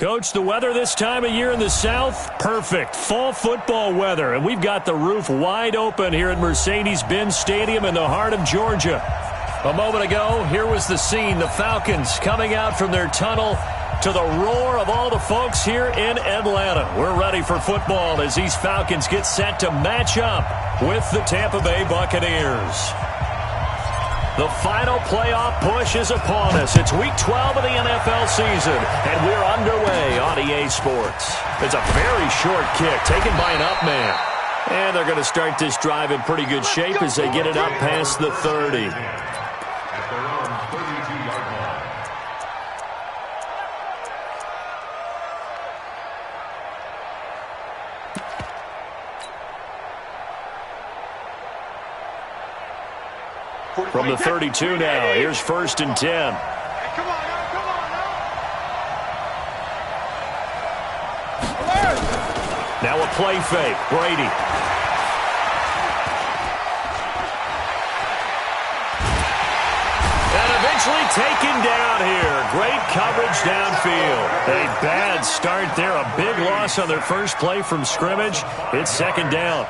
Coach, the weather this time of year in the South, perfect. Fall football weather, and we've got the roof wide open here at Mercedes-Benz Stadium in the heart of Georgia. A moment ago, here was the scene. The Falcons coming out from their tunnel to the roar of all the folks here in Atlanta. We're ready for football as these Falcons get set to match up with the Tampa Bay Buccaneers. The final playoff push is upon us. It's Week 12 of the NFL season, and we're underway on EA Sports. It's a very short kick taken by an up man. And they're going to start this drive in pretty good shape as they get it up past the 30. From the 32 now, here's 1st and 10. Come on now. Now a play fake, Brady. And eventually taken down here. Great coverage downfield. A bad start there, a big loss on their first play from scrimmage. It's 2nd down.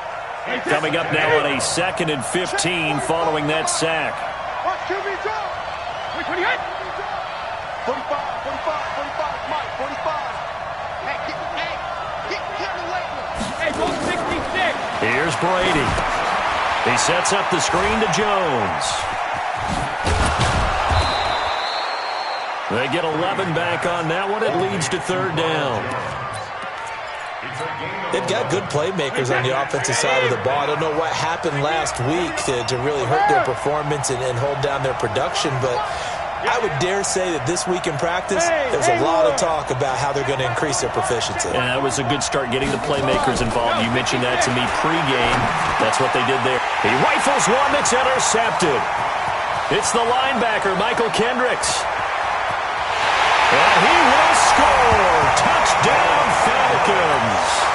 Coming up now on a 2nd and 15 following that sack. Watch QB drop. 45, Mike, 45. Hit the late one. Hey, go 66. Here's Brady. He sets up the screen to Jones. They get 11 back on that one. It leads to 3rd down. They've got good playmakers on the offensive side of the ball. I don't know what happened last week to really hurt their performance and hold down their production, but I would dare say that this week in practice, there's a lot of talk about how they're going to increase their proficiency. And that was a good start getting the playmakers involved. You mentioned that to me pregame. That's what they did there. He rifles one that's intercepted. It's the linebacker, Michael Kendricks. And he will score. Touchdown, Falcons.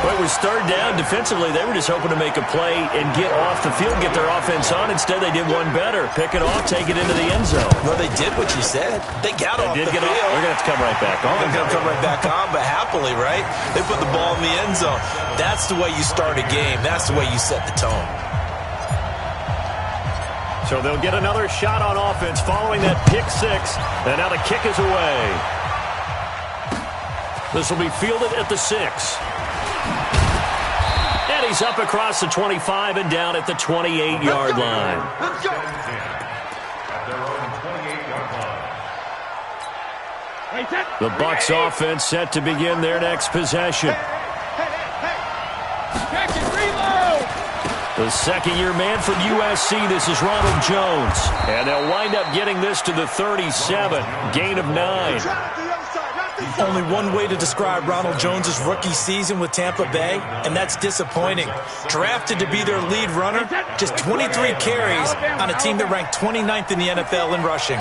Well, it was 3rd down. Defensively, they were just hoping to make a play and get off the field, get their offense on. Instead, they did one better. Pick it off, take it into the end zone. Well, they did what you said. They got off the field. They're going to have to come right back on. They're going to come right back on, but happily, right? They put the ball in the end zone. That's the way you start a game. That's the way you set the tone. So they'll get another shot on offense following that pick 6. And now the kick is away. This will be fielded at the 6. And he's up across the 25 and down at the 28-yard line. The Bucs offense set to begin their next possession. The second-year man from USC, this is Ronald Jones. And they'll wind up getting this to the 37, gain of 9. Only one way to describe Ronald Jones' rookie season with Tampa Bay, and that's disappointing. Drafted to be their lead runner, just 23 carries on a team that ranked 29th in the NFL in rushing.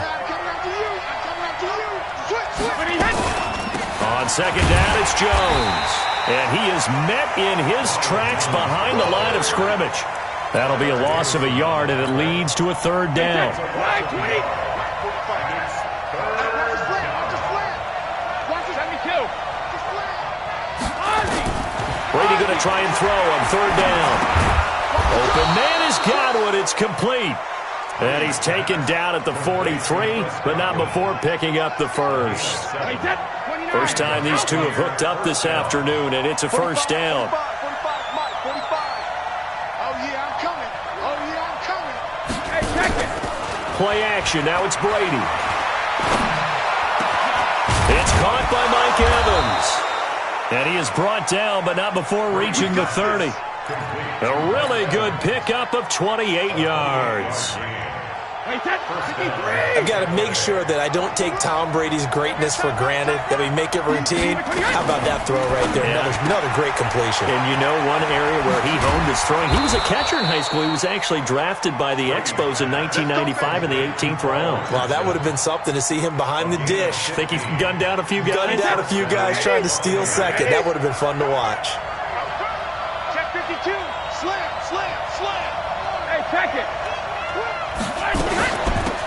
On 2nd down, it's Jones. And he is met in his tracks behind the line of scrimmage. That'll be a loss of a yard, and it leads to a 3rd down. Brady going to try and throw on 3rd down. Open man has got one. It's complete. And he's taken down at the 43, but not before picking up the first. First time these two have hooked up this afternoon, and it's a 1st down. Play action. Now it's Brady. It's caught by Mike Evans. And he is brought down, but not before reaching the 30. A really good pickup of 28 yards. I've got to make sure that I don't take Tom Brady's greatness for granted, that we make it routine. How about that throw right there? Yeah. Another great completion. And you know one area where he honed his throwing, he was a catcher in high school. He was actually drafted by the Expos in 1995 in the 18th round. Wow, that would have been something to see him behind the dish. Think he's gunned down a few guys? Gunned down a few guys trying to steal second. That would have been fun to watch. Check 52. Slam. Hey, check it.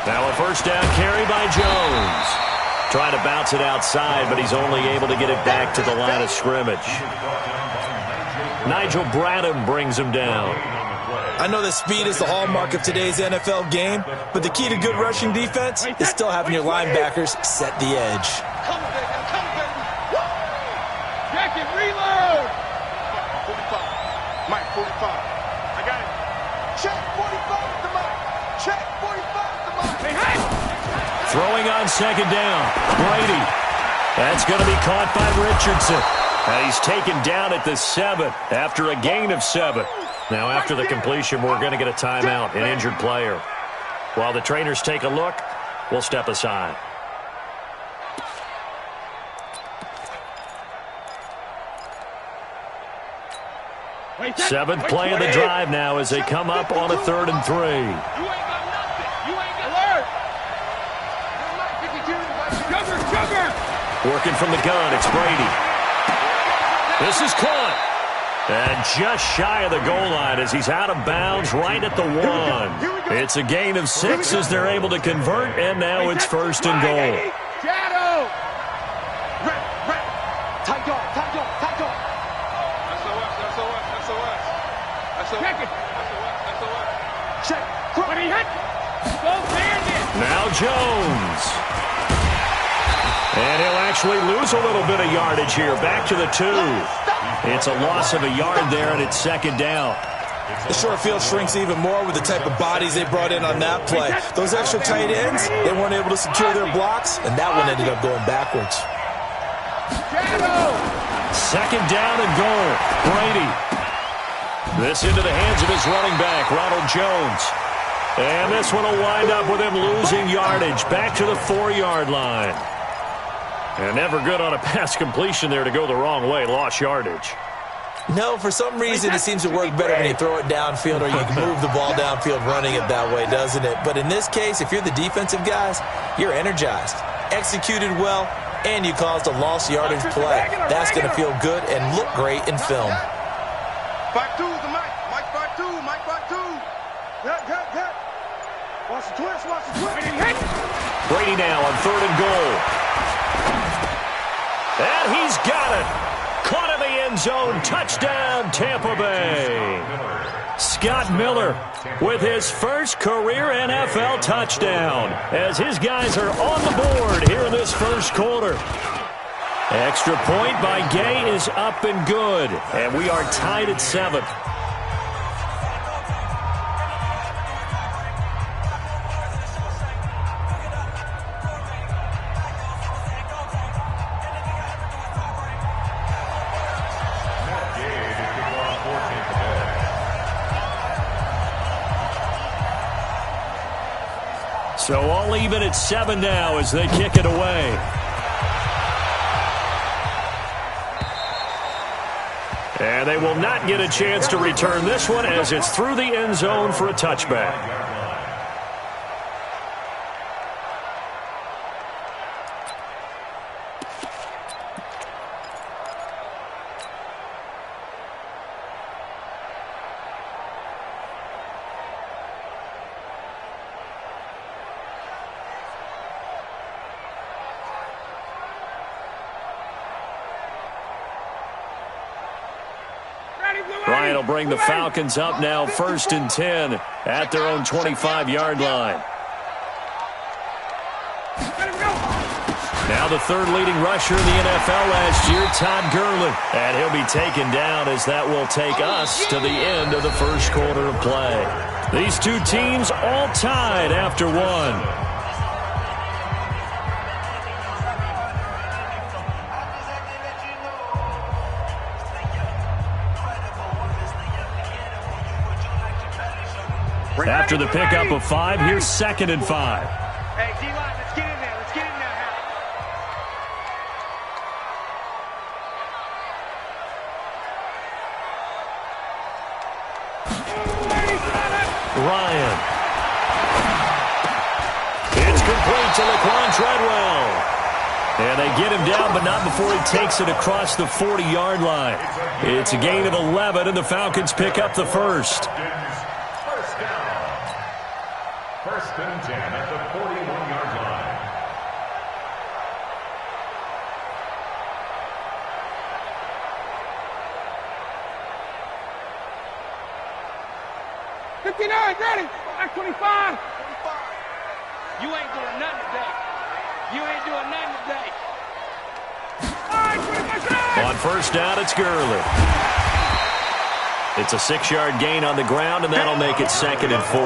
Now a 1st down carry by Jones. Trying to bounce it outside, but he's only able to get it back to the line of scrimmage. Nigel Bradham brings him down. I know that speed is the hallmark of today's NFL game, but the key to good rushing defense is still having your linebackers set the edge. Come, baby. Come, baby. Woo! Jacket, reload. 45. Mike, 45. I got it. Check 45 to Mike. Check 45 to Mike. Hey! Throwing on second down. Brady. That's going to be caught by Richardson. And he's taken down at the 7 after a gain of 7. Now, after the completion, we're going to get a timeout, an injured player. While the trainers take a look, we'll step aside. Seventh play of the drive now as they come up on a 3rd and 3. You ain't got nothing. You ain't got alert. Sugar. Working from the gun, it's Brady. This is caught. And just shy of the goal line as he's out of bounds right at the 1. It's a gain of 6 as they're able to convert, and now it's 1st and goal. Shadow. Tight dog. Check. When he hit. Go bandit. Now Jones. And he'll actually lose a little bit of yardage here. Back to the 2. It's a loss of a yard there, and it's 2nd down. The short field shrinks even more with the type of bodies they brought in on that play. Those extra tight ends, they weren't able to secure their blocks, and that one ended up going backwards. 2nd down and goal. Brady. This into the hands of his running back, Ronald Jones. And this one will wind up with him losing yardage. Back to the 4-yard line. And never good on a pass completion there to go the wrong way. Lost yardage. No, for some reason it seems to work better when you throw it downfield or you can move the ball downfield running it that way, doesn't it? But in this case, if you're the defensive guys, you're energized, executed well, and you caused a lost yardage play. That's going to feel good and look great in film. 5-2 to Mike. Mike 5-2. Mike 5-2. Good. Watch the twist. Brady now on 3rd and goal. And he's got it. Caught in the end zone. Touchdown, Tampa Bay. Scott Miller with his first career NFL touchdown as his guys are on the board here in this first quarter. Extra point by Gay is up and good. And we are tied at 7. So all even at 7 now as they kick it away. And they will not get a chance to return this one as it's through the end zone for a touchback. Ryan will bring the Falcons up now 1st and 10 at their own 25-yard line. Now the 3rd leading rusher in the NFL last year, Todd Gurley. And he'll be taken down as that will take us to the end of the first quarter of play. These two teams all tied after 1. After the pickup of 5, here's 2nd and 5. Hey, D-line, let's get in there. Let's get in there, Ryan. It's complete to Laquan Treadwell. And they get him down, but not before he takes it across the 40-yard line. It's a gain of 11, and the Falcons pick up the first. 1st and 10 at the 41-yard line. 59, ready. Back 25. You ain't doing nothing today. You ain't doing nothing today. On first down, it's Gurley. It's a 6-yard gain on the ground, and that'll make it 2nd and 4.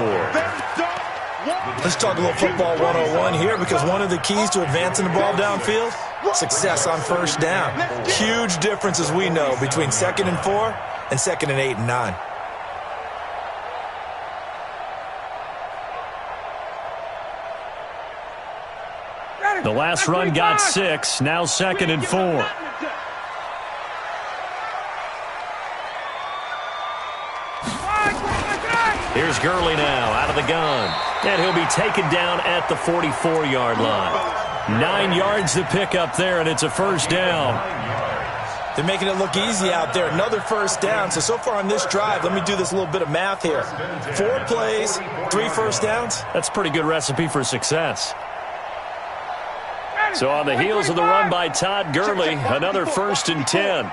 Let's talk a little football 101 here, because one of the keys to advancing the ball downfield, success on first down. Huge difference, as we know, between 2nd and 4 and 2nd and 8 and 9. The last run got 6, now 2nd and 4. Here's Gurley now, out of the gun. And he'll be taken down at the 44-yard line. 9 yards to pick up there, and it's a first down. They're making it look easy out there. Another first down. So far on this drive, let me do this little bit of math here. 4 plays, 3 first downs. That's a pretty good recipe for success. So on the heels of the run by Todd Gurley, another 1st and 10.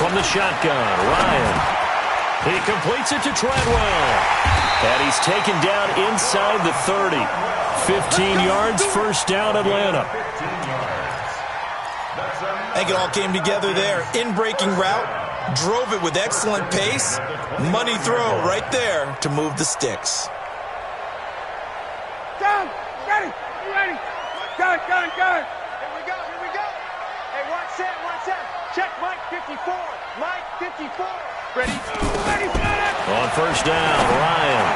From the shotgun, Ryan. He completes it to Treadwell. And he's taken down inside the 30. 15 yards, first down, Atlanta. I think it all came together there. In-breaking route, drove it with excellent pace. Money throw right there to move the sticks. Down, ready, ready. Gun. Here we go. Hey, watch that. Check Mike 54. Mike 54. Ready, On first down, Ryan.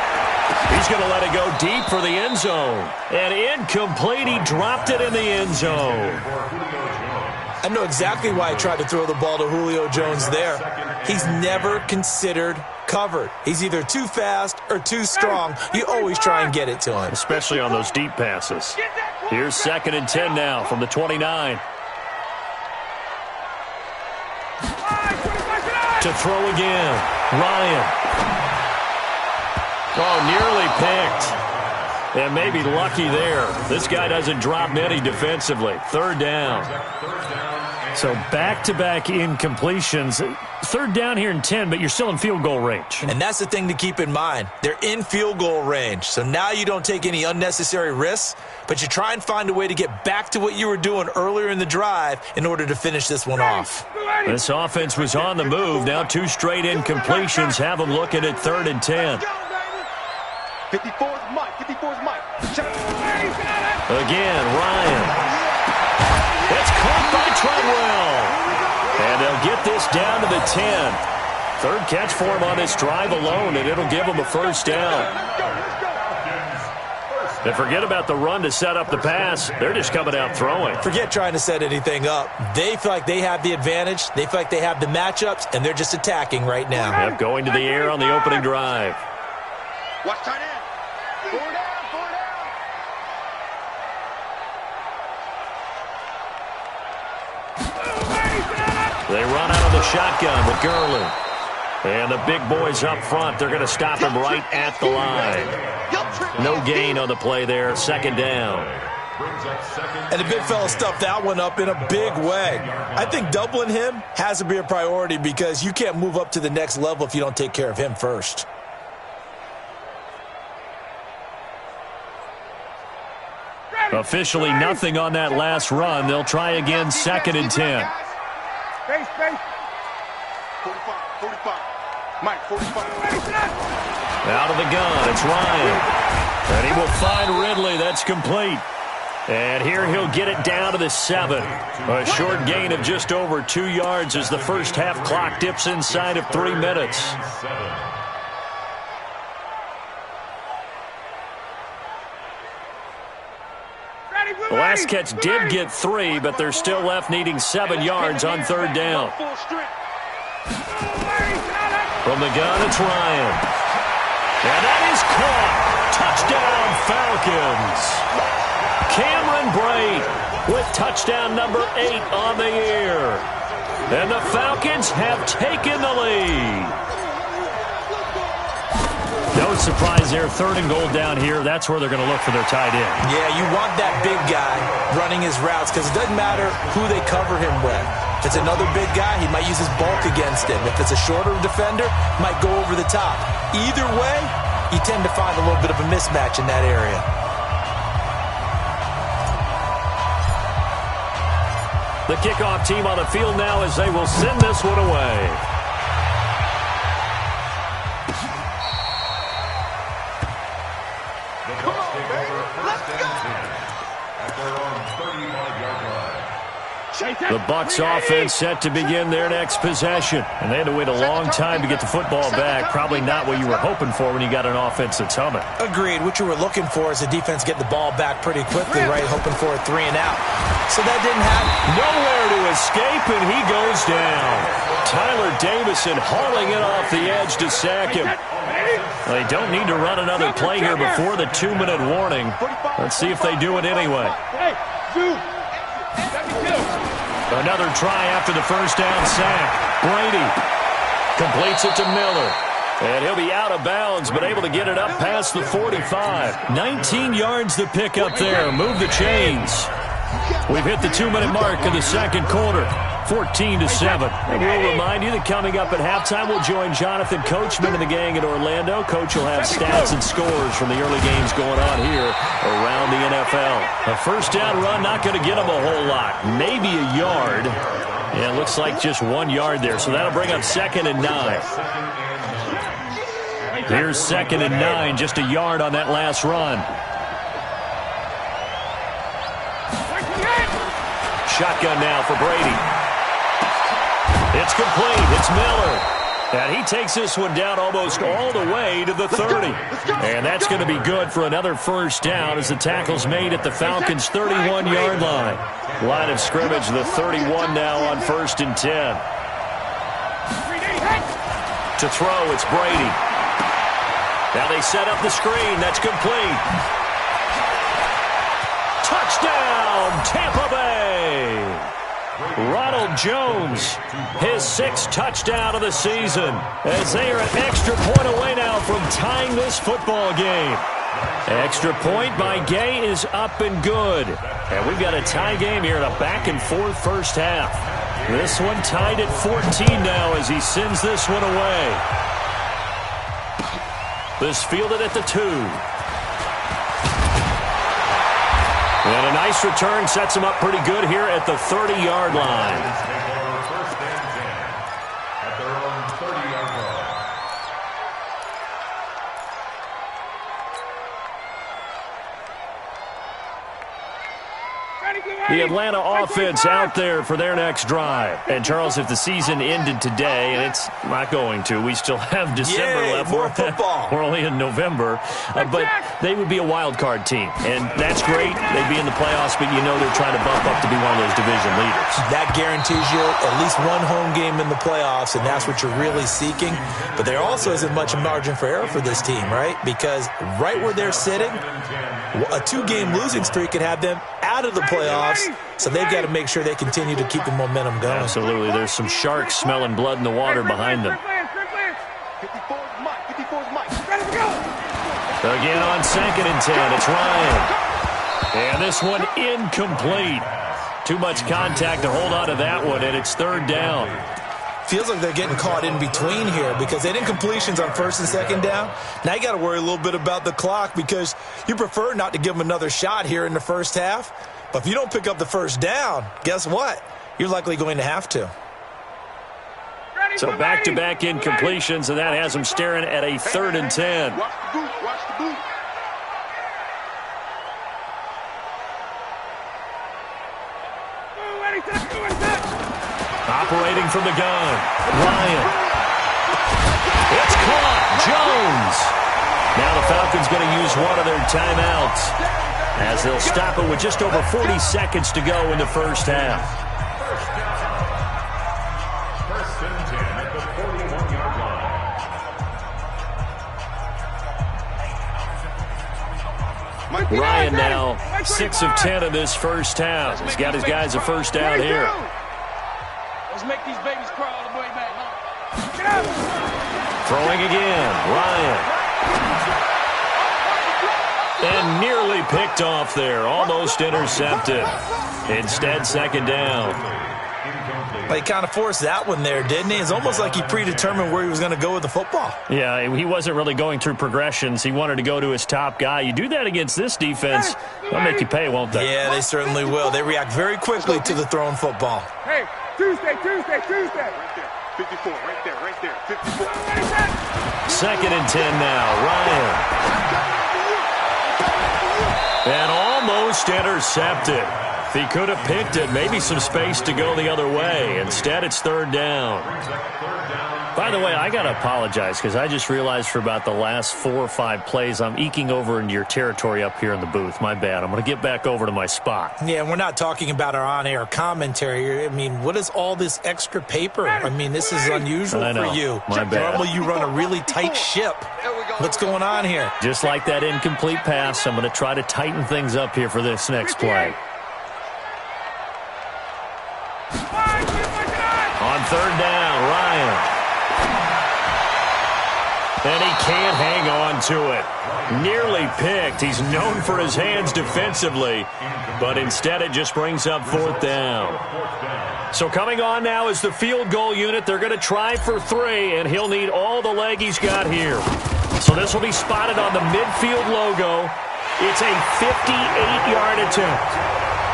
He's going to let it go deep for the end zone. And incomplete. He dropped it in the end zone. I know exactly why he tried to throw the ball to Julio Jones there. He's never considered covered. He's either too fast or too strong. You always try and get it to him. Especially on those deep passes. Here's 2nd and 10 now from the 29. To throw again. Ryan. Oh, nearly picked. And maybe lucky there. This guy doesn't drop many defensively. 3rd down. So back-to-back incompletions. 3rd down here in 10, but you're still in field goal range. And that's the thing to keep in mind. They're in field goal range. So now you don't take any unnecessary risks, but you try and find a way to get back to what you were doing earlier in the drive in order to finish this one off. This offense was on the move. Now 2 straight incompletions have them looking at 3rd and 10. 54's Mike. Again, Ryan. It's caught by Treadwell. And they'll get this down to the 10. 3rd catch for him on this drive alone, and it'll give him a first down. And forget about the run to set up the pass. They're just coming out throwing. Forget trying to set anything up. They feel like they have the advantage. They feel like they have the matchups, and they're just attacking right now. Yep, going to the air on the opening drive. Watch tight end. 4 down. They run out of the shotgun with Gurley. And the big boys up front, they're going to stop him right at the line. No gain on the play there, 2nd down. And the big fella stuffed that one up in a big way. I think doubling him has to be a priority because you can't move up to the next level if you don't take care of him first. Officially nothing on that last run. They'll try again, 2nd and 10. Space. 45. Mike, 45. Out of the gun, it's Ryan. And he will find Ridley. That's complete. And here he'll get it down to the 7. A short gain of just over 2 yards as the first half clock dips inside of 3 minutes. The last catch did get 3, but they're still left needing 7 yards on 3rd down. From the gun, it's Ryan. And that is caught. Touchdown, Falcons. Cameron Brate with touchdown number 8 on the year. And the Falcons have taken the lead. No surprise there, 3rd and goal down here. That's where they're going to look for their tight end. Yeah, you want that big guy running his routes because it doesn't matter who they cover him with. it's another big guy, he might use his bulk against him. If it's a shorter defender, might go over the top. Either way, you tend to find a little bit of a mismatch in that area. The kickoff team on the field now as they will send this one away. The Bucs offense set to begin their next possession. And they had to wait a long time to get the football back. Probably not what you were hoping for when you got an offense that's humming. Agreed. What you were looking for is the defense get the ball back pretty quickly, right? Hoping for a 3 and out. So that didn't happen. Nowhere to escape, and he goes down. Tyler Davison hauling it off the edge to sack him. They don't need to run another play here before the 2-minute warning. Let's see if they do it anyway. Another try after the first down sack. Brady completes it to Miller. And he'll be out of bounds, but able to get it up past the 45. 19 yards to pick up there. Move the chains. We've hit the 2-minute mark in the second quarter. 14-7. And we'll remind you that coming up at halftime, we'll join Jonathan Coachman and the gang in Orlando. Coach will have stats and scores from the early games going on here around the NFL. A first down run, not going to get them a whole lot. Maybe a yard. Yeah, it looks like just 1 yard there. So that'll bring up 2nd and 9. Here's 2nd and 9, just a yard on that last run. Shotgun now for Brady. It's complete. It's Miller. And he takes this one down almost all the way to the 30. And that's going to be good for another first down as the tackle's made at the Falcons' 31-yard line. Line of scrimmage, the 31 now on 1st and 10. To throw, it's Brady. Now they set up the screen. That's complete. Touchdown, Tampa Bay. Ronald Jones, his 6th touchdown of the season, as they are an extra point away now from tying this football game. Extra point by Gay is up and good. And we've got a tie game here in a back-and-forth first half. This one tied at 14 now as he sends this one away. This fielded at the 2. And a nice return sets him up pretty good here at the 30-yard line. The Atlanta offense out there for their next drive. And, Charles, if the season ended today, and it's not going to, we still have December left. More football. We're only in November. But they would be a wild card team. And that's great. They'd be in the playoffs, but you know they're trying to bump up to be one of those division leaders. That guarantees you at least one home game in the playoffs, and that's what you're really seeking. But there also isn't much margin for error for this team, right? Because right where they're sitting, a 2-game losing streak could have them out of the playoffs, so they've got to make sure they continue to keep the momentum going. Absolutely. There's some sharks smelling blood in the water behind them. Again on 2nd and 10, it's Ryan. And this one incomplete. Too much contact to hold on to that one, and it's 3rd down. Feels like they're getting caught in between here because they didn't incompletions on 1st and 2nd down. Now you got to worry a little bit about the clock because you prefer not to give them another shot here in the first half. But if you don't pick up the first down, guess what? You're likely going to have to. So back-to-back incompletions, and that has them staring at a 3rd and 10. Watch the boot. Watch the boot. Operating from the gun, Ryan. It's caught, Jones. Now the Falcons going to use one of their timeouts as they'll stop it with just over 40 seconds to go in the first half. Ryan now 6 of 10 in this first half. He's got his guys a first down here. Let's make these babies cry all the way back home. Throwing again, Ryan. And nearly picked off there, almost intercepted. Instead, 2nd down. Well, he kind of forced that one there, didn't he? It's almost like he predetermined where he was going to go with the football. Yeah, he wasn't really going through progressions. He wanted to go to his top guy. You do that against this defense, they'll make you pay, won't they? Yeah, they certainly will. They react very quickly to the thrown football. Hey, Tuesday. Right there, 54, right there, 54. 2nd and 10 now, Ryan. And almost intercepted. If he could have picked it, maybe some space to go the other way. Instead, it's 3rd down. By the way, I got to apologize because I just realized for about the last 4 or 5 plays, I'm eking over into your territory up here in the booth. My bad. I'm going to get back over to my spot. Yeah, we're not talking about our on-air commentary. I mean, what is all this extra paper? I mean, this is unusual for you. My bad. Normally, you run a really tight ship. What's going on here? Just like that incomplete pass, I'm going to try to tighten things up here for this next play. On 3rd down, Ryan. And he can't hang on to it. Nearly picked. He's known for his hands defensively, but instead it just brings up 4th down. So coming on now is the field goal unit. They're going to try for 3, and he'll need all the leg he's got here. So this will be spotted on the midfield logo. It's a 58-yard attempt.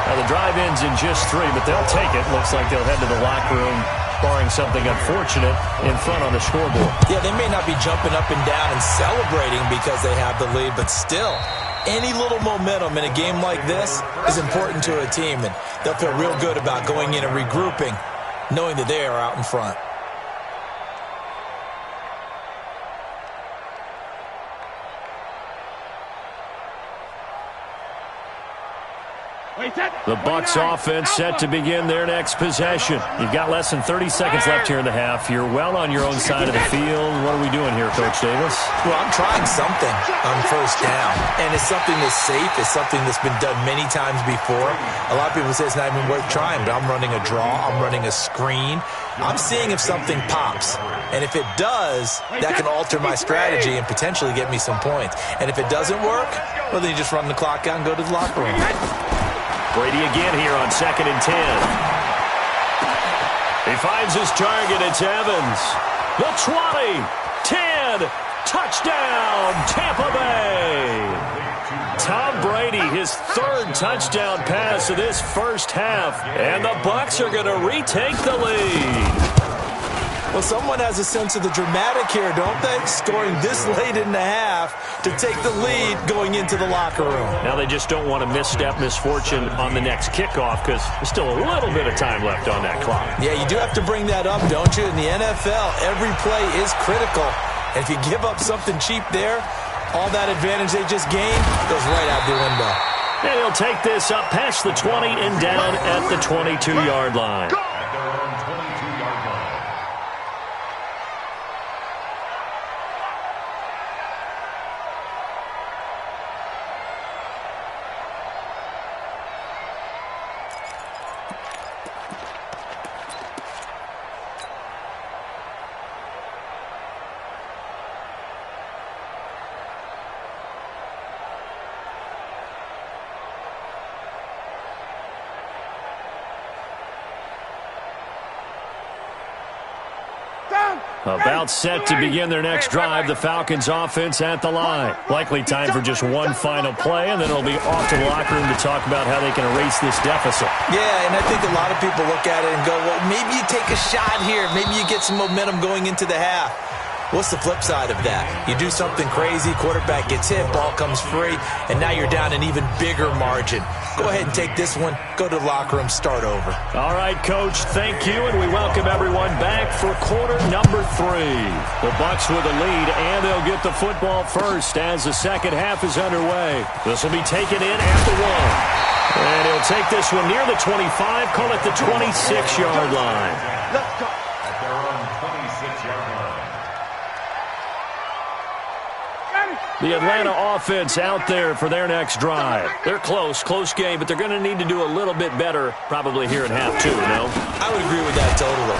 Now, the drive ends in just 3, but they'll take it. Looks like they'll head to the locker room, barring something unfortunate, in front on the scoreboard. Yeah, they may not be jumping up and down and celebrating because they have the lead, but still, any little momentum in a game like this is important to a team, and they'll feel real good about going in and regrouping, knowing that they are out in front. The Bucs offense set to begin their next possession. You've got less than 30 seconds left here in the half. You're well on your own side of the field. What are we doing here, Coach Davis? Well, I'm trying something on 1st down, and it's something that's safe. It's something that's been done many times before. A lot of people say it's not even worth trying, but I'm running a draw. I'm running a screen. I'm seeing if something pops, and if it does, that can alter my strategy and potentially get me some points. And if it doesn't work, well, then you just run the clock out and go to the locker room. Brady again here on 2nd and 10. He finds his target. It's Evans. The 20, 10, touchdown, Tampa Bay. Tom Brady, his 3rd touchdown pass of this first half. And the Bucs are going to retake the lead. Well, someone has a sense of the dramatic here, don't they? Scoring this late in the half to take the lead going into the locker room. Now they just don't want to misstep misfortune on the next kickoff because there's still a little bit of time left on that clock. Yeah, you do have to bring that up, don't you? In the NFL, every play is critical. And if you give up something cheap there, all that advantage they just gained goes right out the window. And he'll take this up past the 20 and down at the 22-yard line. About set to begin their next drive, the Falcons offense at the line. Likely time for just one final play, and then it'll be off to the locker room to talk about how they can erase this deficit. Yeah, and I think a lot of people look at it and go, well, maybe you take a shot here. Maybe you get some momentum going into the half. What's the flip side of that? You do something crazy, quarterback gets hit, ball comes free, and now you're down an even bigger margin. Go ahead and take this one, go to the locker room, start over. All right, Coach, thank you, and we welcome everyone back for quarter number 3. The Bucs with a lead, and they'll get the football first as the second half is underway. This will be taken in at the 1. And he'll take this one near the 25, call it the 26-yard line. Let's go. At their own 26-yard line. The Atlanta offense out there for their next drive. They're close game, but they're going to need to do a little bit better probably here in half 2, no? I would agree with that totally.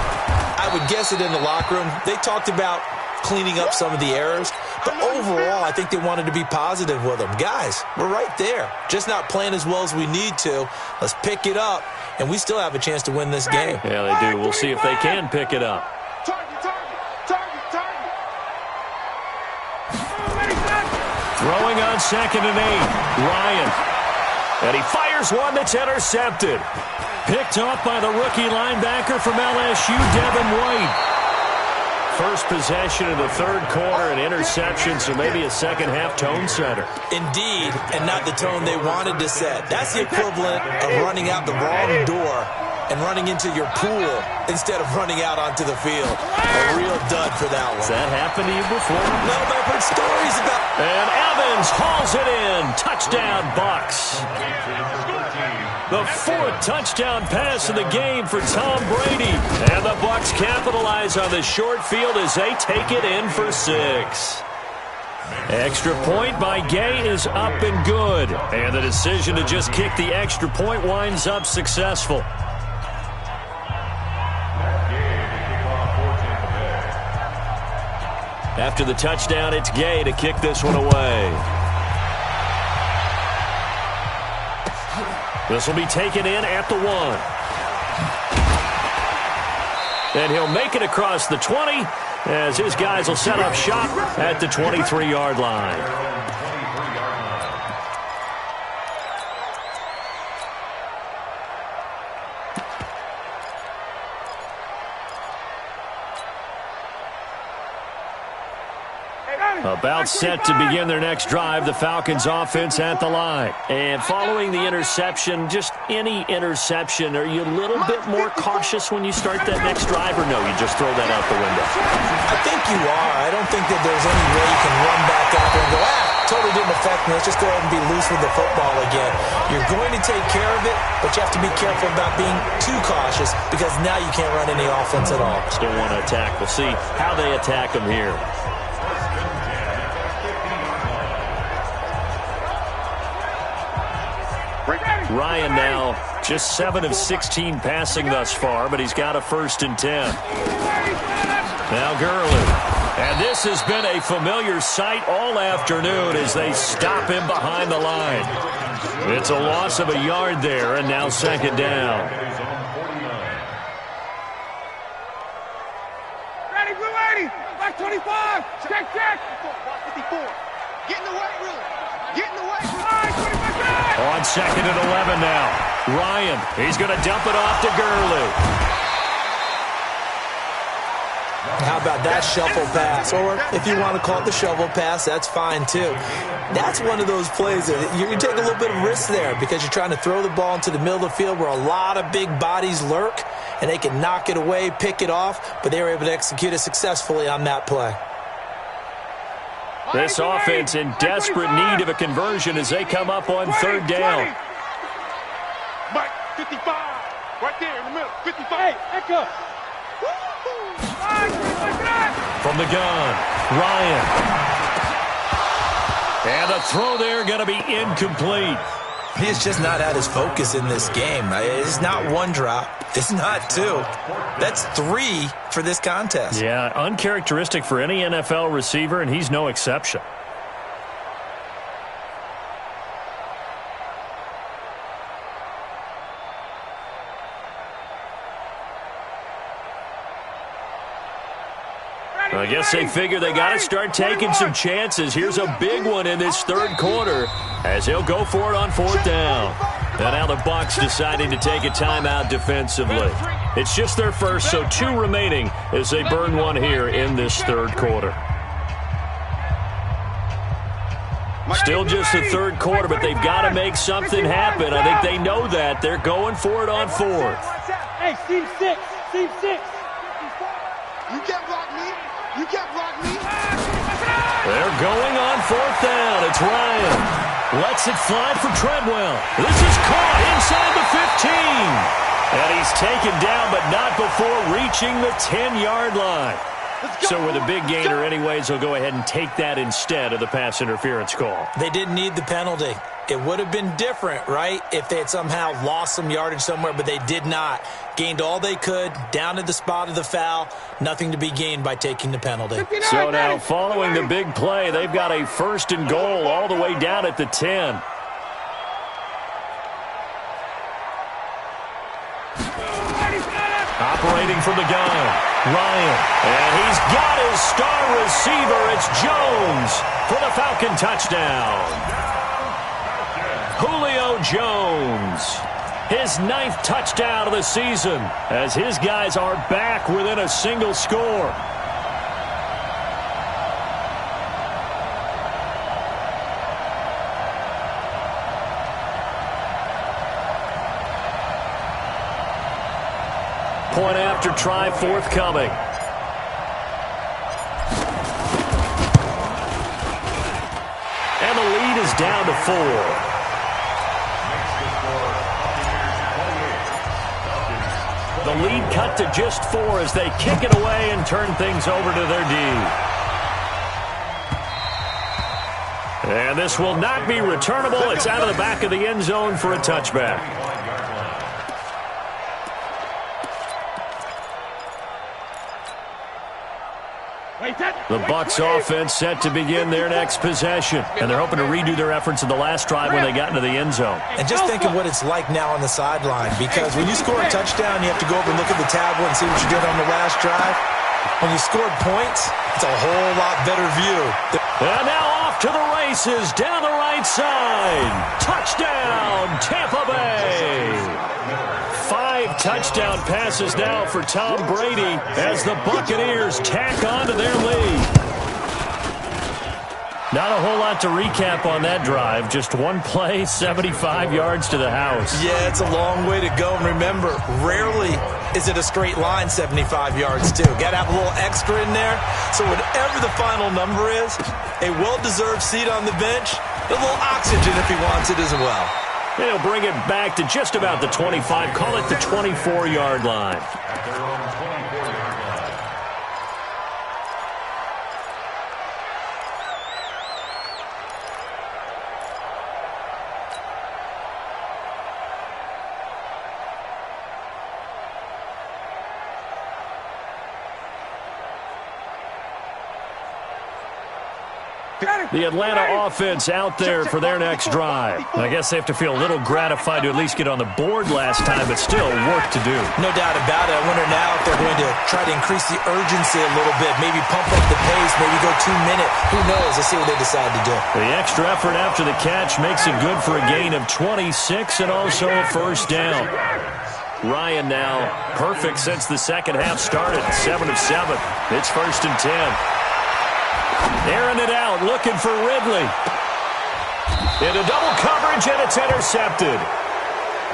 I would guess it in the locker room. They talked about cleaning up some of the errors, but overall, I think they wanted to be positive with them. Guys, we're right there. Just not playing as well as we need to. Let's pick it up and we still have a chance to win this game. Yeah, they do. We'll see if they can pick it up. Throwing on 2nd and 8, Ryan. And he fires one that's intercepted. Picked off by the rookie linebacker from LSU, Devin White. First possession of the third quarter, an interception, so maybe a second-half tone setter. Indeed, and not the tone they wanted to set. That's the equivalent of running out the wrong door and running into your pool instead of running out onto the field. A real dud for that one. Has that happened to you before? No, but I've heard stories about... And Evans hauls it in. Touchdown, Bucs. The 4th touchdown pass of the game for Tom Brady. And the Bucs capitalize on the short field as they take it in for 6. Extra point by Gay is up and good. And the decision to just kick the extra point winds up successful. After the touchdown, it's Gay to kick this one away. This will be taken in at the 1. And he'll make it across the 20 as his guys will set up shop at the 23-yard line. About set to begin their next drive, the Falcons offense at the line. And following the interception, just any interception, are you a little bit more cautious when you start that next drive, or no, you just throw that out the window? I think you are. I don't think that there's any way you can run back out there and go, totally didn't affect me. Let's just go ahead and be loose with the football again. You're going to take care of it, but you have to be careful about being too cautious because now you can't run any offense at all. Still want to attack. We'll see how they attack them here. Ryan now just 7 of 16 passing thus far, but he's got a 1st and 10. Now Gurley. And this has been a familiar sight all afternoon as they stop him behind the line. It's a loss of a yard there, and now 2nd down. Ready, blue 80, back 25, check. 54, get in the weight room, get in the weight room. On 2nd and 11 now. Ryan, he's going to dump it off to Gurley. How about that shuffle pass? Or if you want to call it the shovel pass, that's fine too. That's one of those plays that you take a little bit of risk there because you're trying to throw the ball into the middle of the field where a lot of big bodies lurk, and they can knock it away, pick it off, but they were able to execute it successfully on that play. This offense in desperate need of a conversion as they come up on 3rd down. Mike, 55, right there in the middle, 55. Echo. From the gun, Ryan. And the throw there going to be incomplete. He's just not at his focus in this game. It's not 1 drop. It's not 2. That's 3 for this contest. Yeah, uncharacteristic for any NFL receiver, and he's no exception. I guess they figure they got to start taking some chances. Here's a big one in this 3rd quarter as he'll go for it on 4th down. And now the Bucs deciding to take a timeout defensively. It's just their first, so 2 remaining as they burn one here in this 3rd quarter. Still just the 3rd quarter, but they've got to make something happen. I think they know that. They're going for it on 4th. Hey, Steve 6. Steve 6. You can't block me. You can't block me. They're going on 4th down. It's Ryan. Lets it fly for Treadwell. This is caught inside the 15. And he's taken down, but not before reaching the 10-yard line. So with a big gainer anyways, they'll go ahead and take that instead of the pass interference call. They didn't need the penalty. It would have been different, right, if they had somehow lost some yardage somewhere, but they did not. Gained all they could, down to the spot of the foul. Nothing to be gained by taking the penalty. So now, following the big play, they've got a 1st and goal all the way down at the 10. looking from the gun. Ryan. And he's got his star receiver. It's Jones for the Falcon touchdown. Julio Jones. His 9th touchdown of the season as his guys are back within a single score. Point after try forthcoming. And the lead is down to 4. The lead cut to just 4 as they kick it away and turn things over to their D. And this will not be returnable. It's out of the back of the end zone for a touchback. The Bucs offense set to begin their next possession. And they're hoping to redo their efforts in the last drive when they got into the end zone. And just think of what it's like now on the sideline, because when you score a touchdown, you have to go over and look at the tablet and see what you did on the last drive. When you scored points, it's a whole lot better view. And now off to the races down the right side. Touchdown, Tampa Bay. 5 touchdown passes now for Tom Brady as the Buccaneers tack on to their lead. Not a whole lot to recap on that drive. Just one play, 75 yards to the house. Yeah, it's a long way to go. And remember, rarely is it a straight line 75 yards, too. Got to have a little extra in there. So whatever the final number is, a well-deserved seat on the bench, a little oxygen if he wants it as well. They'll bring it back to just about the 25. Call it the 24-yard line. At their own 24-yard line. The Atlanta offense out there for their next drive. I guess they have to feel a little gratified to at least get on the board last time, but still work to do. No doubt about it. I wonder now if they're going to try to increase the urgency a little bit, maybe pump up the pace, maybe go 2-minute. Who knows? Let's see what they decide to do. The extra effort after the catch makes it good for a gain of 26 and also a first down. Ryan now perfect since the second half started. 7 of 7. It's 1st and 10. Airing it out, looking for Ridley. Into double coverage, and it's intercepted.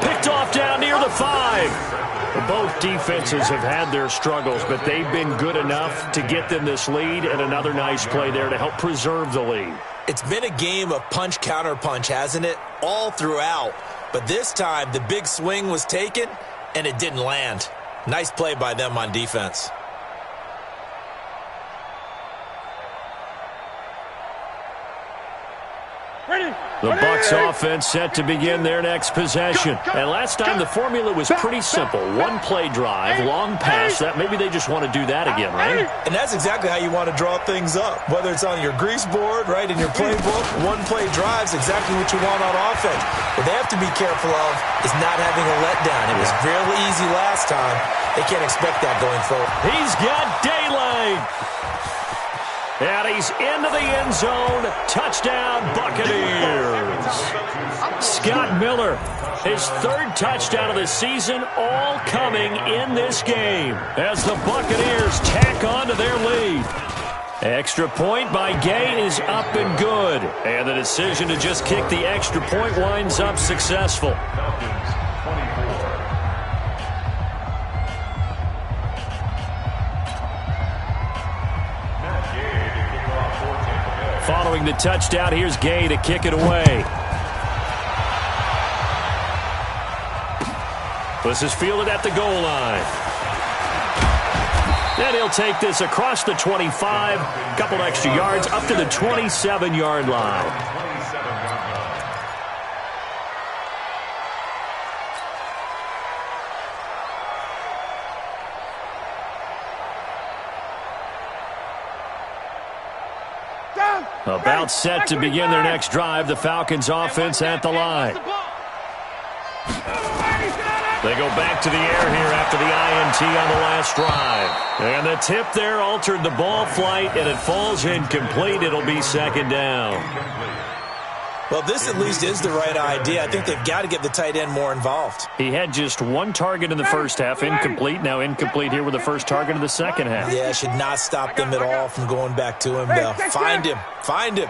Picked off down near the 5. Both defenses have had their struggles, but they've been good enough to get them this lead, and another nice play there to help preserve the lead. It's been a game of punch-counter-punch, hasn't it? All throughout. But this time, the big swing was taken, and it didn't land. Nice play by them on defense. The Bucs offense set to begin their next possession. And last time the formula was pretty simple. One play drive, long pass. That maybe they just want to do that again, right? And that's exactly how you want to draw things up. Whether it's on your grease board, right, in your playbook, one play drive's exactly what you want on offense. What they have to be careful of is not having a letdown. It was real easy last time. They can't expect that going forward. He's got daylight. And he's into the end zone. Touchdown, Buccaneers. Scott Miller, his 3rd touchdown of the season, all coming in this game as the Buccaneers tack on to their lead. Extra point by Gay is up and good. And the decision to just kick the extra point winds up successful. Following the touchdown, here's Gay to kick it away. This is fielded at the goal line. And he'll take this across the 25, couple extra yards, up to the 27-yard line. About set to begin their next drive. The Falcons offense at the line. They go back to the air here after the INT on the last drive. And the tip there altered the ball flight, and it falls incomplete. It'll be second down. Well, this at least is the right idea. I think they've got to get the tight end more involved. He had just one target in the first half, incomplete. Now incomplete here with the first target in the second half. Yeah, should not stop them at all from going back to him, though. Find him. Find him.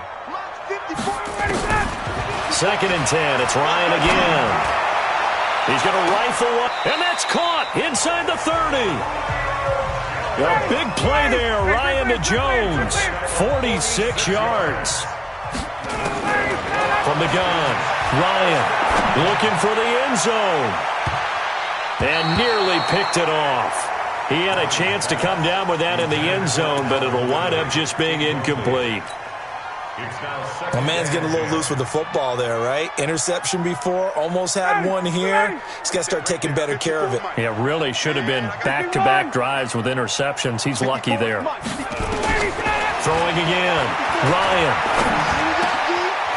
Second and 10. It's Ryan again. He's going to rifle one, and that's caught inside the 30. A big play there, Ryan to Jones. 46 yards. From the gun, Ryan looking for the end zone. And nearly picked it off. He had a chance to come down with that in the end zone, but it'll wind up just being incomplete. My man's getting a little loose with the football there, right? Interception before, almost had one here. He's got to start taking better care of it. Yeah, really should have been back-to-back drives with interceptions. He's lucky there. Throwing again, Ryan.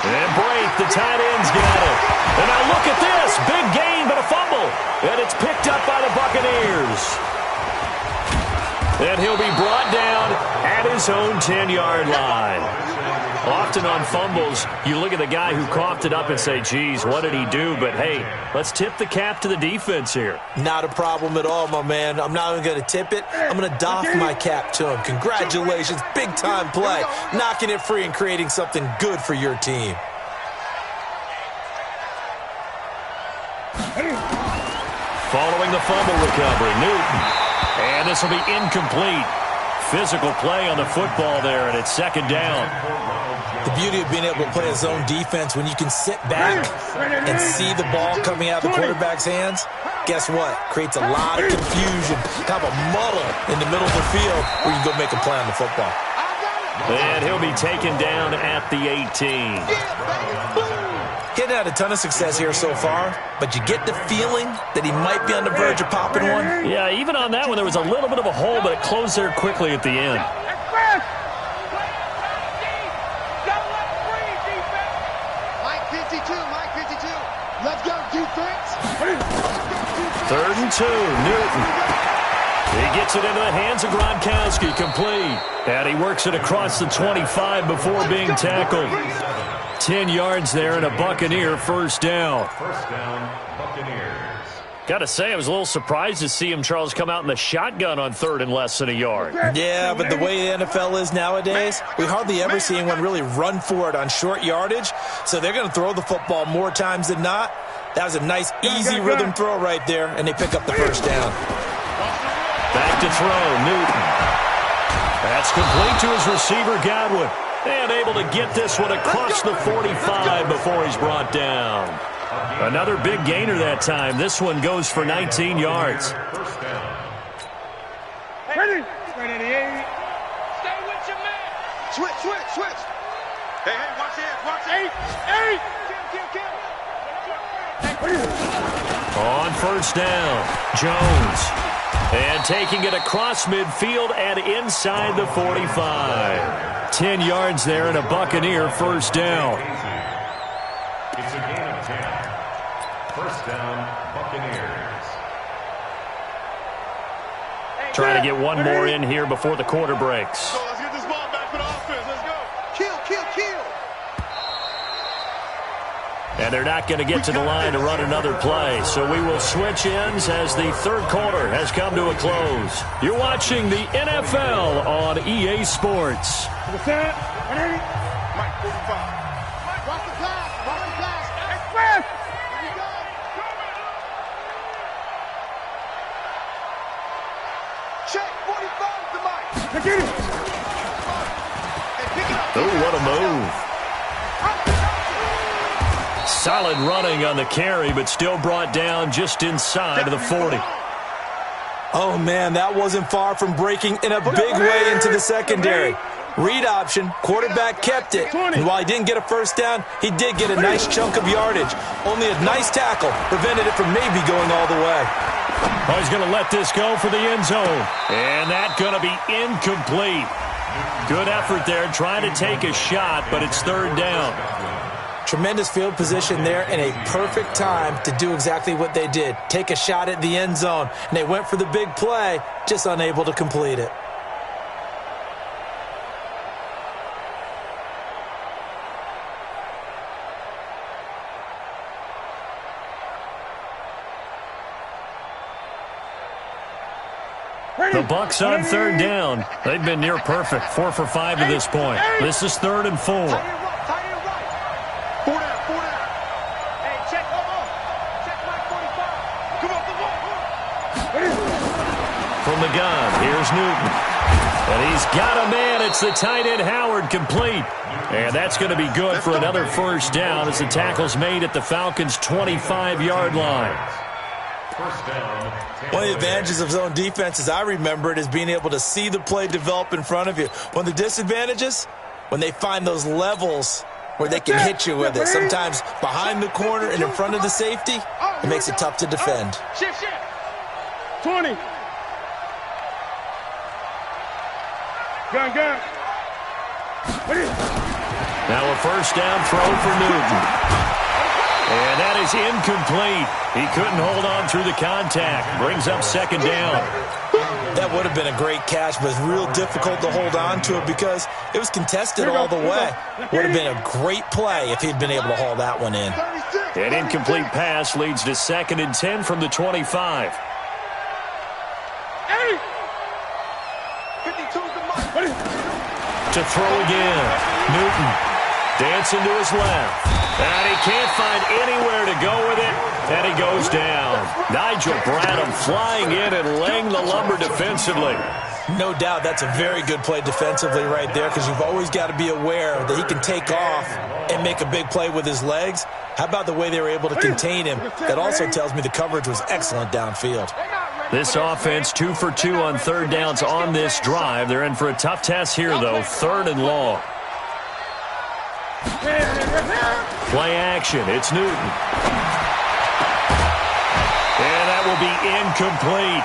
And Brate, the tight end's got it. And now look at this, big gain, but a fumble. And it's picked up by the Buccaneers. And he'll be brought down at his own 10-yard line. Often on fumbles, you look at the guy who coughed it up and say, geez, what did he do? But, hey, let's tip the cap to the defense here. Not a problem at all, my man. I'm not even going to tip it. I'm going to doff my cap to him. Congratulations. Big-time play. Knocking it free and creating something good for your team. Following the fumble recovery, Newton. And this will be incomplete. Physical play on the football there, and it's second down. The beauty of being able to play a zone defense, when you can sit back and see the ball coming out of the quarterback's hands, guess what? Creates a lot of confusion, kind of a muddle in the middle of the field where you can go make a play on the football. And he'll be taken down at the 18. He's had a ton of success here so far, but you get the feeling that he might be on the verge of popping one. Yeah, even on that one, there was a little bit of a hole, but it closed there quickly at the end. Mike 52, Mike 52. Let's go, defense. Third and 2, Newton. He gets it into the hands of Gronkowski, complete. And he works it across the 25 before being tackled. 10 yards there and a Buccaneer first down. First down, Buccaneers. Got to say, I was a little surprised to see him, Charles, come out in the shotgun on third and less than a yard. Yeah, but the way the NFL is nowadays, we hardly ever see anyone really run for it on short yardage, so they're going to throw the football more times than not. That was a nice, easy rhythm throw right there, and they pick up the first down. Back to throw, Newton. That's complete to his receiver, Godwin. And able to get this one across the 45 before he's brought down. Another big gainer that time. This one goes for 19 yards. First down. Ready? Ready, stay with your man. Switch. Hey, watch it. Eight. Kill. On first down, Jones. And taking it across midfield and inside the 45. 10 yards there and a Buccaneer first down. It's a gain of 10. First down, Buccaneers. Trying to get one more in here before the quarter breaks. So let's get this ball back for the offense. Let's go. Kill. And they're not going to get to the line to run another play. So we will switch ends as the third quarter has come to a close. You're watching the NFL on EA Sports. Mike 45. Rock the glass. Express. Here we go. Check 45 to Mike. Get it. Hey, pick it up. Oh, what a move. Solid running on the carry, but still brought down just inside of the 40. Oh, man, that wasn't far from breaking in a big way into the secondary. Read option, quarterback kept it, and while he didn't get a first down, he did get a nice chunk of yardage. Only a nice tackle prevented it from maybe going all the way. Oh, he's going to let this go for the end zone. And that's going to be incomplete. Good effort there, trying to take a shot, but it's third down. Tremendous field position there and a perfect time to do exactly what they did. Take a shot at the end zone, and they went for the big play, just unable to complete it. The Bucs on third down. They've been near perfect, 4 for 5 to this point. This is 3rd and 4. Tight end right. 4 down, 4 down. Hey, check, check my 45. Come on, From the gun, here's Newton. And he's got a man. It's the tight end Howard, complete. And that's going to be good for another first down as the tackle's made at the Falcons' 25-yard line. First down. One of the advantages of zone defense, as I remember it, is being able to see the play develop in front of you. One of the disadvantages, when they find those levels where they can hit you with it, sometimes behind the corner and in front of the safety, it makes it tough to defend. Shift. 20. Gun. Now a first down throw for Newton. And that is incomplete. He couldn't hold on through the contact. Brings up second down. That would have been a great catch, but it's real difficult to hold on to it because it was contested all the way. Would have been a great play if he'd been able to haul that one in. An incomplete pass leads to 2nd and 10 from the 25. 52's the mark. To throw again. Newton dancing to his left. And he can't find anywhere to go with it. And he goes down. Nigel Bradham flying in and laying the lumber defensively. No doubt that's a very good play defensively right there because you've always got to be aware that he can take off and make a big play with his legs. How about the way they were able to contain him? That also tells me the coverage was excellent downfield. This offense 2 for 2 on third downs on this drive. They're in for a tough test here, though. 3rd and long. Play action. It's Newton. And that will be incomplete.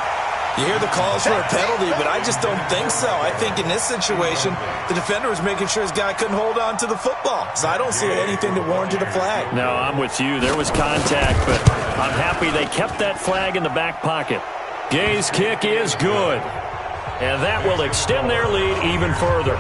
You hear the calls for a penalty, but I just don't think so. I think in this situation, the defender was making sure his guy couldn't hold on to the football. So I don't see anything that warranted a flag. No, I'm with you. There was contact, but I'm happy they kept that flag in the back pocket. Gay's kick is good. And that will extend their lead even further.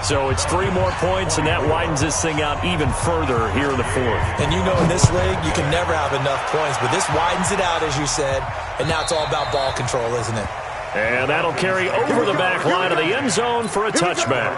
So it's 3 more points, and that widens this thing out even further here in the 4th. And you know in this league, you can never have enough points, but this widens it out, as you said, and now it's all about ball control, isn't it? And that'll carry over the back line of the end zone for a touchback.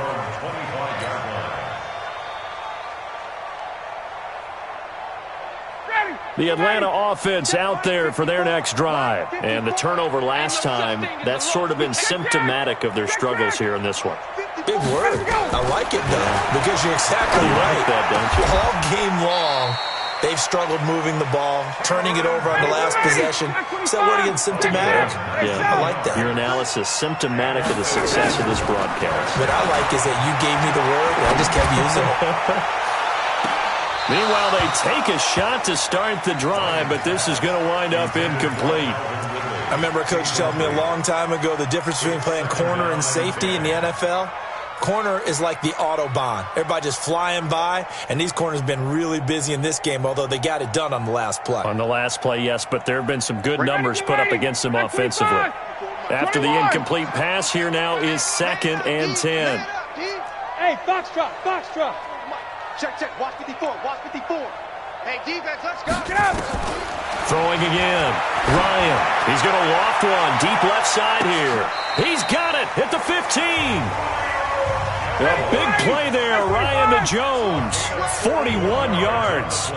The Atlanta offense out there for their next drive. And the turnover last time, that's sort of been symptomatic of their struggles here in this one. Big word. I like it, though, because you're exactly right. Like that, don't you? All game long, they've struggled moving the ball, turning it over on the last possession. Is that word again, symptomatic? Yeah. I like that. Your analysis, symptomatic of the success of this broadcast. What I like is that you gave me the word, and I just kept using it. Meanwhile, they take a shot to start the drive, but this is going to wind up incomplete. I remember a coach telling me a long time ago the difference between playing corner and safety in the NFL. Corner is like the Autobahn. Everybody just flying by, and these corners have been really busy in this game, although they got it done on the last play. On the last play, yes, but there have been some good numbers put up against them offensively. After the incomplete pass, here now is 2nd and 10. Hey, Foxtrot. Check. Watch 54. Hey, defense, let's go. Get out. Throwing again. Ryan. He's going to loft one. Deep left side here. He's got it at the 15. A big play there. Ryan to Jones. 41 yards.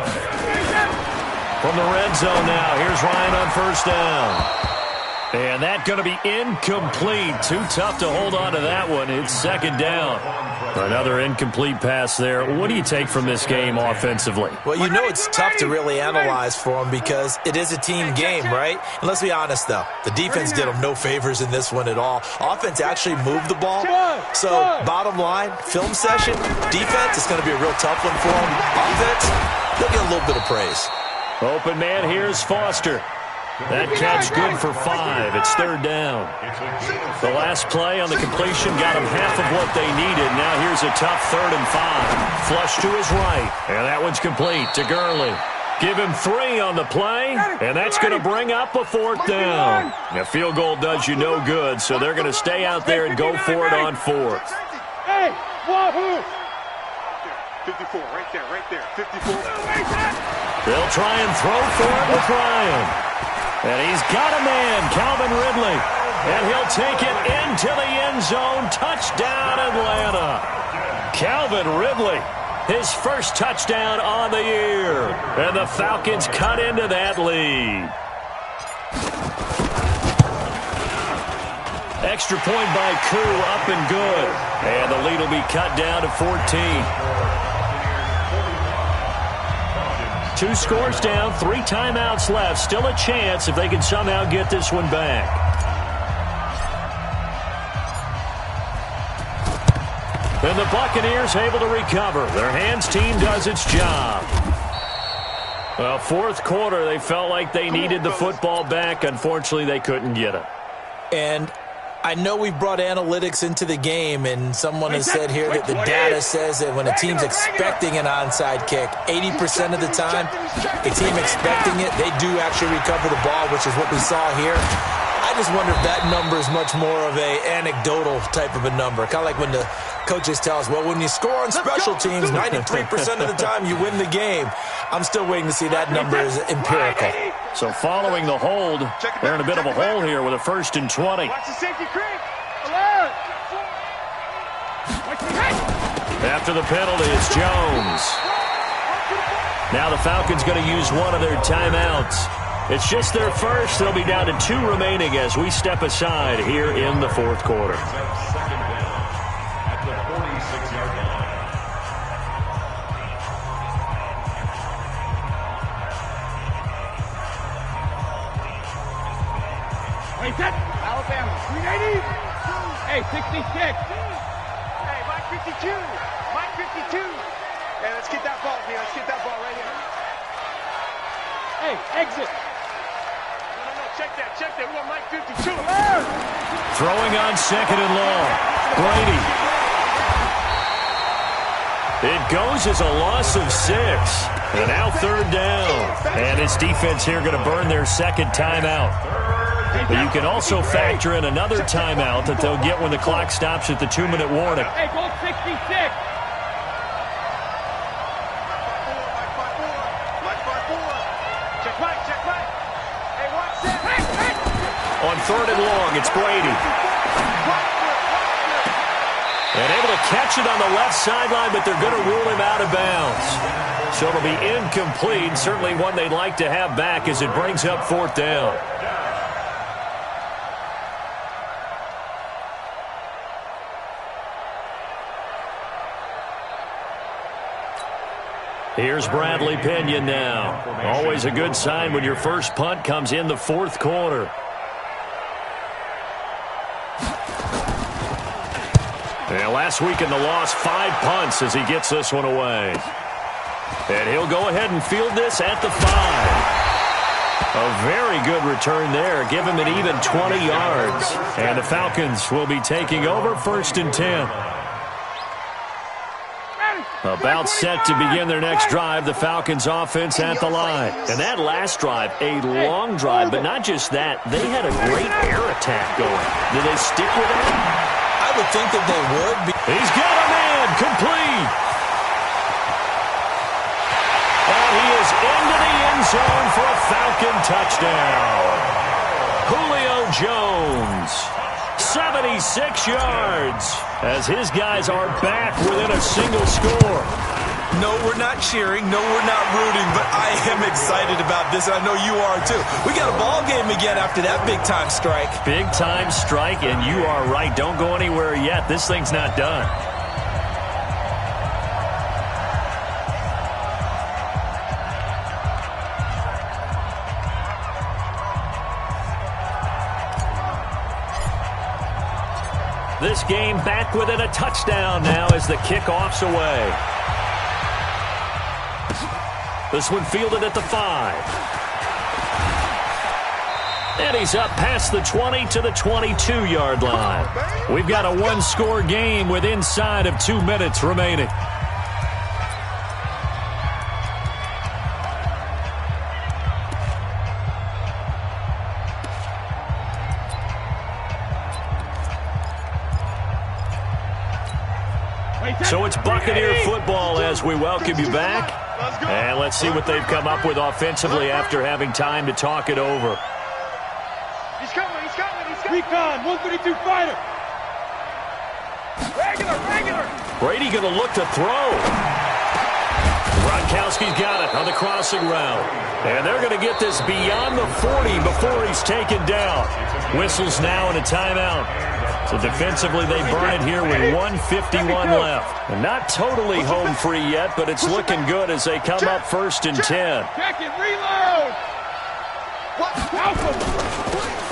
From the red zone now. Here's Ryan on first down. And that's going to be incomplete. Too tough to hold on to that one. It's 2nd down. Another incomplete pass there. What do you take from this game offensively? Well, you know it's tough to really analyze for them because it is a team game, right? And let's be honest, though. The defense did them no favors in this one at all. Offense actually moved the ball. So, bottom line, film session, defense, it's going to be a real tough one for them. Offense, they'll get a little bit of praise. Open man, here's Foster. That catch good for 5. It's third down. The last play on the completion got them half of what they needed. Now here's a tough 3rd and 5. Flush to his right. And that one's complete to Gurley. Give him 3 on the play, and that's going to bring up a 4th down. A field goal does you no good, so they're going to stay out there and go for it on 4th. Hey, wahoo! 54, right there, 54. They'll try and throw for it with Ryan. And he's got a man, Calvin Ridley. And he'll take it into the end zone. Touchdown, Atlanta. Calvin Ridley, his first touchdown on the year. And the Falcons cut into that lead. Extra point by Koo, up and good. And the lead will be cut down to 14. 2 scores down, 3 timeouts left. Still a chance if they can somehow get this one back. And the Buccaneers able to recover. Their hands team does its job. Well, 4th quarter, they felt like they needed the football back. Unfortunately, they couldn't get it. And I know we brought analytics into the game, and someone has said here that the data says that when a team's expecting an onside kick, 80% of the time, the team expecting it, they do actually recover the ball, which is what we saw here. I just wonder if that number is much more of a anecdotal type of a number. Kind of like when the coaches tell us, well, when you score on special teams, 93% of the time you win the game. I'm still waiting to see that number is empirical. So following the hold, they're in a bit of a hole here with a 1st and 20. Watch the safety creep. Alert. After the penalty, it's Jones. Now the Falcons going to use one of their timeouts. It's just their first. They'll be down to 2 remaining as we step aside here in the 4th quarter. Second down at the 46-yard line. Wait, set. Alabama, 380. Hey, 66. Hey, Mike 52. Mike 52. Hey, let's get that ball here. Let's get that ball right here. Hey, exit. No, check that. We want Mike 52. Throwing on 2nd and long. Brady. It goes as a loss of 6. And now 3rd down. And its defense here going to burn their 2nd timeout. But you can also factor in another timeout that they'll get when the clock stops at the 2-minute warning. Hey, go 66. On 3rd and long, it's Brady. And able to catch it on the left sideline, but they're going to rule him out of bounds. So it'll be incomplete. Certainly one they'd like to have back as it brings up 4th down. Here's Bradley Pinion now. Always a good sign when your first punt comes in the 4th quarter. And last week in the loss, 5 punts as he gets this one away. And he'll go ahead and field this at the 5. A very good return there. Give him an even 20 yards. And the Falcons will be taking over 1st and 10. About set to begin their next drive, the Falcons offense at the line. And that last drive, a long drive, but not just that. They had a great air attack going. Did they stick with it? I would think that they would. He's got a man, complete. And he is into the end zone for a Falcon touchdown. Julio Jones, 76 yards, as his guys are back within a single score. No, we're not cheering. No, we're not rooting, but I am excited about this, and I know you are too. We got a ball game again after that big-time strike. Big-time strike, and you are right. Don't go anywhere yet. This thing's not done. This game back within a touchdown now as the kickoff's away. This one fielded at the 5. And he's up past the 20 to the 22-yard line. We've got a one-score game with inside of 2 minutes remaining. So it's Buccaneer football as we welcome you back. And let's see what they've come up with offensively after having time to talk it over. He's coming. Recon, 132 fighter. Regular. Brady going to look to throw. Gronkowski's got it on the crossing route. And they're going to get this beyond the 40 before he's taken down. Whistles now and a timeout. So defensively, they burn it here with 1:51 left. And not totally home free yet, but it's looking good as they come up 1st and 10. Check it, reload.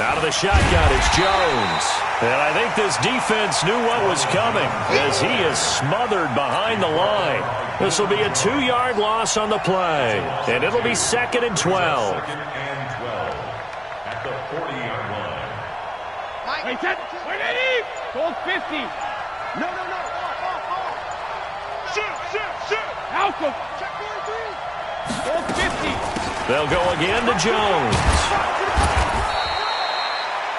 Out of the shotgun, it's Jones. And I think this defense knew what was coming as he is smothered behind the line. This will be a 2-yard loss on the play. And it'll be 2nd and 12. At the 40-yard line. Wait, Eddie! Goal 50. No. Shoot. Malcolm. Check 43. Goal 50. They'll go again to Jones.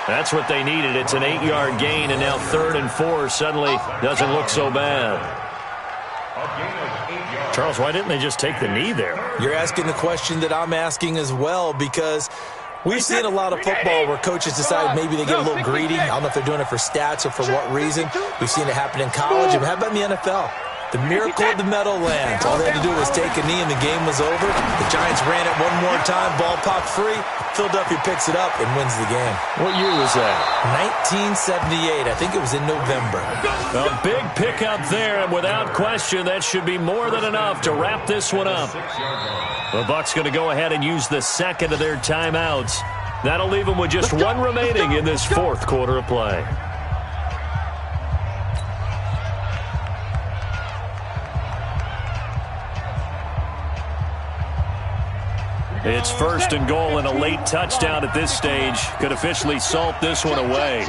That's what they needed. It's an 8-yard gain, and now 3rd and 4 suddenly doesn't look so bad. Charles, why didn't they just take the knee there? You're asking the question that I'm asking as well, because we've seen a lot of football where coaches decide maybe they get a little greedy. I don't know if they're doing it for stats or for what reason. We've seen it happen in college. And how about in the NFL? The miracle of the Meadowlands. All they had to do was take a knee and the game was over. The Giants ran it one more time. Ball popped free. Philadelphia picks it up and wins the game. What year was that? 1978. I think it was in November. A big pickup there, and without question, that should be more than enough to wrap this one up. The Bucs going to go ahead and use the second of their timeouts. That'll leave them with just one remaining in this 4th quarter of play. It's 1st and goal, and a late touchdown at this stage could officially salt this one away.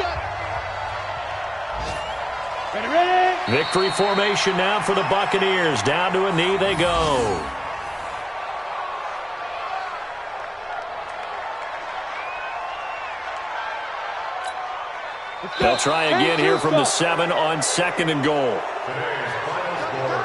Ready. Victory formation now for the Buccaneers. Down to a knee they go. They'll try again here from the 7 on 2nd and goal.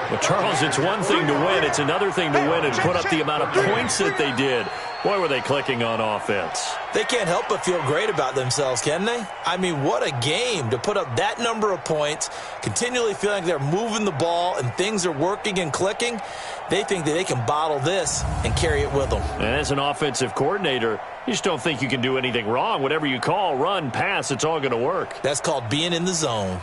But, Charles, it's one thing to win. It's another thing to win and put up the amount of points that they did. Boy, were they clicking on offense. They can't help but feel great about themselves, can they? I mean, what a game to put up that number of points, continually feeling like they're moving the ball and things are working and clicking. They think that they can bottle this and carry it with them. And as an offensive coordinator, you just don't think you can do anything wrong. Whatever you call, run, pass, it's all going to work. That's called being in the zone.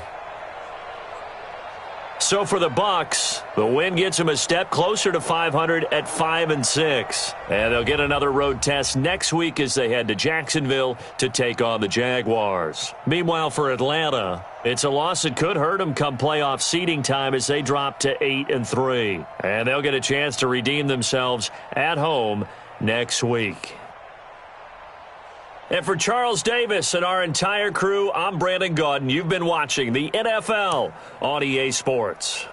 So for the Bucs, the win gets them a step closer to 500 at 5-6. And they'll get another road test next week as they head to Jacksonville to take on the Jaguars. Meanwhile, for Atlanta, it's a loss that could hurt them come playoff seeding time as they drop to 8-3. And they'll get a chance to redeem themselves at home next week. And for Charles Davis and our entire crew, I'm Brandon Gaudin. You've been watching the NFL on EA Sports.